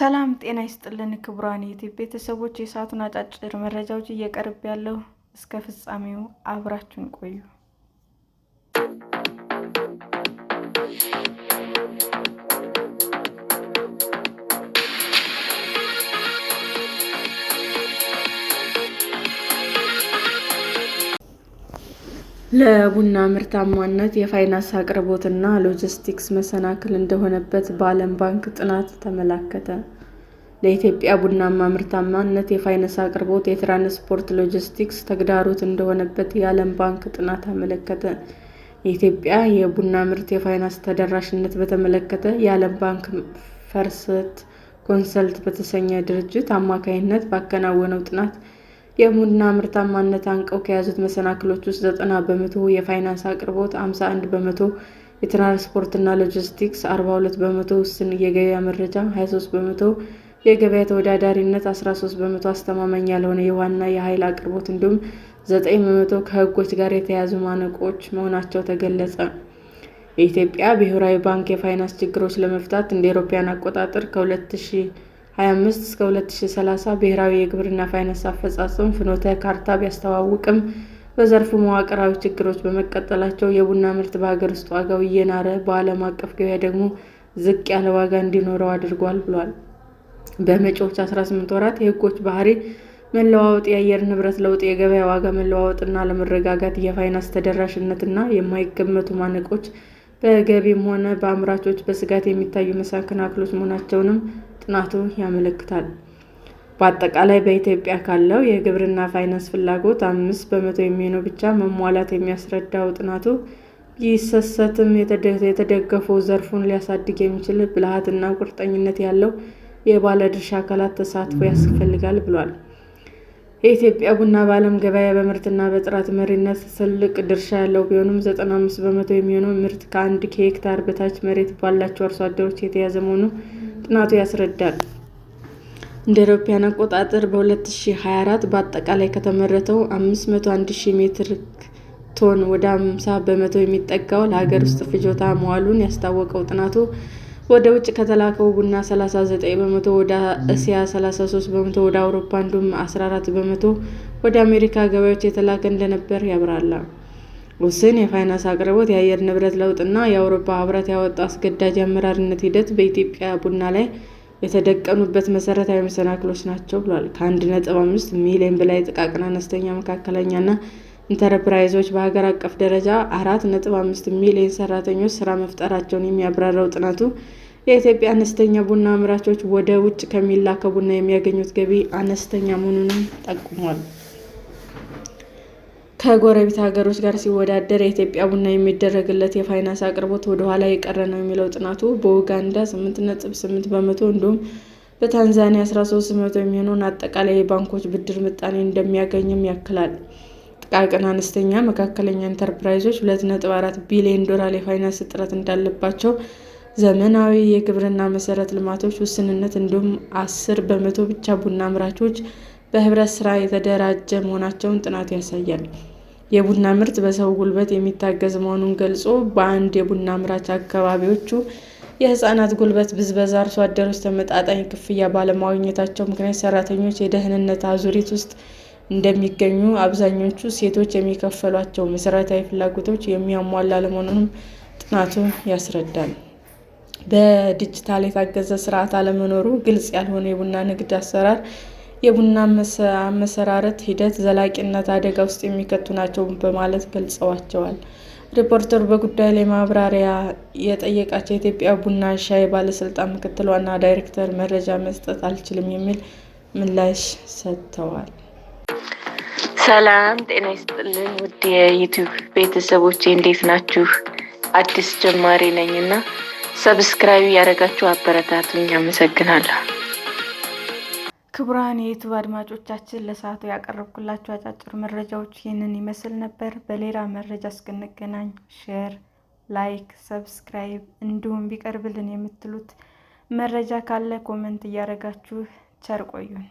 ሰላም ጤና ይስጥልን ክቡራን የዩቲዩብ ቤተሰቦች፣ የሰዓቱን አጫጭር መረጃዎች እየቀርብ ያለው እስከ ፍጻሜው አብራችሁን ቆዩ። ለቡና ምርታማነት የፋይናንስ አቅርቦትና ሎጂስቲክስ መሰናክል እንደሆነበት በዓለም ባንክ ጥናት ተመለከተ። ለኢትዮጵያ ቡና ምርታማነት የፋይናንስ አቅርቦት፣ የትራንስፖርት ሎጂስቲክስ ተግዳሮት እንደሆነበት የዓለም ባንክ ጥናት አመለከተ። የኢትዮጵያ የቡና ምርት የፋይናንስ ተደራሽነት በተመለከተ የዓለም ባንክ ፈርስት ኮንሰልት በተሰኘ ድርጅት አማካኝነት ባከናወነው ጥናት የቡና ምርታማነት አንቀው ከያዙት መሰናክሎች ውስጥ 90% የፋይናንስ አቅርቦት፣ 51% የትራንስፖርትና ሎጂስቲክስ፣ 42% ውስን የገበያ መረጃ፣ 23% የገበያ ተወዳዳሪነት፣ 13% አስተማማኝ ያልሆነ የውሃና የኃይል አቅርቦት እንዲሁም 9% ከሕጎች ጋር የተያያዙ ማነቆዎች መሆናቸው ተገለጸ። የኢትዮጵያ ብሔራዊ ባንክ የፋይናንስ ችግሮች ለመፍታት እንደ አውሮፓውያን አቆጣጠር ከ2025 እስከ 2030 ብሔራዊ የግብርና ፋይናንስ አፈጻጸም ፍኖተ ካርታ ቢያስተዋውቅም በዘርፉ መዋቅራዊ ችግሮች በመቀጠላቸው የቡና ምርት በሀገር ውስጥ ዋጋው እየናረ በዓለም አቀፍ ገበያ ደግሞ ዝቅ ያለ ዋጋ እንዲኖረው አድርጓል ብሏል። በመጪዎቹ 18 ወራት የሕጎች ባህሪ መለዋወጥ፣ የአየር ንብረት ለውጥ፣ የገበያ ዋጋ መለዋወጥና አለመረጋጋት፣ የፋይናንስ ተደራሽነትና የማይገመቱ ማነቆች በገቢም ሆነ በአምራቾች በስጋት የሚታዩ መሰናክሎች መሆናቸውንም ጥናቱ ያመለክታል። በአጠቃላይ በኢትዮጵያ ካለው የግብርና ፋይናንስ ፍላጎት 5% የሚሆነው ብቻ መሟላት የሚያስረዳው ጥናቱ ቢሰስትም የተደገፈው ዘርፉን ሊያሳድግ የሚችል ብልሃትና ቁርጠኝነት ያለው የባለድርሻ አካላት ተሳትፎ ያስፈልጋል ብሏል። የኢትዮጵያ ቡና በዓለም ገበያ በምርትና በጥራት መሪነት ትልቅ ድርሻ ያለው ቢሆንም 95% የሚሆነው ምርት ከ1 ሄክታር በታች መሬት ባላቸው አርሶ አደሮች የተያዘ መሆኑን ጥናቱ ያስረዳል። እንደ አውሮፓውያን አቆጣጠር በ2024 በአጠቃላይ ከተመረተው 501,000 ሜትሪክ ቶን ወደ 50% የሚጠጋው ለሀገር ውስጥ ፍጆታ መዋሉን ያስታወቀው ጥናቱ ወደ ውጭ ከተላከው ቡና 39%፣ ወደ እስያ 33%፣ ወደ አውሮፓ እንዲሁም 14% ወደ አሜሪካ ገበያዎች የተላከ እንደነበር ያብራራል። ውስን የፋይናንስ አቅርቦት፣ የአየር ንብረት ለውጥና የአውሮፓ ሕብረት ያወጣው አስገዳጅ የአመራርነት ሂደት በኢትዮጵያ ቡና ላይ የተደቀኑበት መሰረታዊ መሰናክሎች ናቸው ብሏል። ከ1.5 ሚሊዮን በላይ ጥቃቅን፣ አነስተኛ፣ መካከለኛና ኢንተርፕራይዞች በሀገር አቀፍ ደረጃ 4.5 ሚሊዮን ሰራተኞች ስራ መፍጠራቸውን የሚያብራራው ጥናቱ የኢትዮጵያ አነስተኛ ቡና አምራቾች ወደ ውጭ ከሚላከው ቡና የሚያገኙት ገቢ አነስተኛ መሆኑንም ጠቁሟል። ከጎረቤት ሀገሮች ጋር ሲወዳደር የኢትዮጵያ ቡና የሚደረግለት የፋይናንስ አቅርቦት ወደ ኋላ የቀረ ነው የሚለው ጥናቱ በኡጋንዳ 8.8% እንዲሁም በታንዛኒያ 13% የሚሆነውን አጠቃላይ የባንኮች ብድር ምጣኔ እንደሚያገኝም ያክላል። ጥቃቅን፣ አነስተኛ፣ መካከለኛ ኢንተርፕራይዞች $2.4 ቢሊዮን የፋይናንስ እጥረት እንዳለባቸው፣ ዘመናዊ የግብርና መሰረተ ልማቶች ውስንነት እንዲሁም 10% ብቻ ቡና አምራቾች በህብረት ስራ የተደራጀ መሆናቸውን ጥናቱ ያሳያል። የቡና ምርት በሰው ጉልበት የሚታገዝ መሆኑን ገልጾ በአንድ የቡና አምራች አካባቢዎቹ የህፃናት ጉልበት ብዝበዛ፣ አርሶ አደሮች ተመጣጣኝ ክፍያ ባለማግኘታቸው ምክንያት ሰራተኞች የድህነት አዙሪት ውስጥ እንደሚገኙ፣ አብዛኞቹ ሴቶች የሚከፈሏቸው መሰረታዊ ፍላጎቶች የሚያሟላ አለመሆኑንም ጥናቱ ያስረዳል። በዲጂታል የታገዘ ስርዓት አለመኖሩ፣ ግልጽ ያልሆነ የቡና ንግድ አሰራር የቡና አመሰራረት ሂደት ዘላቂነት አደጋ ውስጥ የሚከቱ ናቸው በማለት ገልጸዋቸዋል። ሪፖርተሩ በጉዳዩ ላይ ማብራሪያ የጠየቃቸው የኢትዮጵያ ቡና ሻይ ባለስልጣን ምክትል ዋና ዳይሬክተር መረጃ መስጠት አልችልም የሚል ምላሽ ሰጥተዋል። ሰላም ጤና ይስጥልን ውድ የዩቲዩብ ቤተሰቦቼ እንዴት ናችሁ? አዲስ ጀማሪ ነኝና ሰብስክራይብ ያደረጋችሁ አበረታቱኝ። አመሰግናለሁ። ክቡራን የዩቲዩብ አድማጮቻችን ለሰዓቱ ያቀረብኩላችሁ አጫጭር መረጃዎች ይህንን ይመስል ነበር። በሌላ መረጃ እስክንገናኝ ሼር፣ ላይክ፣ ሰብስክራይብ እንዲሁም ቢቀርብልን የምትሉት መረጃ ካለ ኮሜንት እያደረጋችሁ ቸር ቆዩን።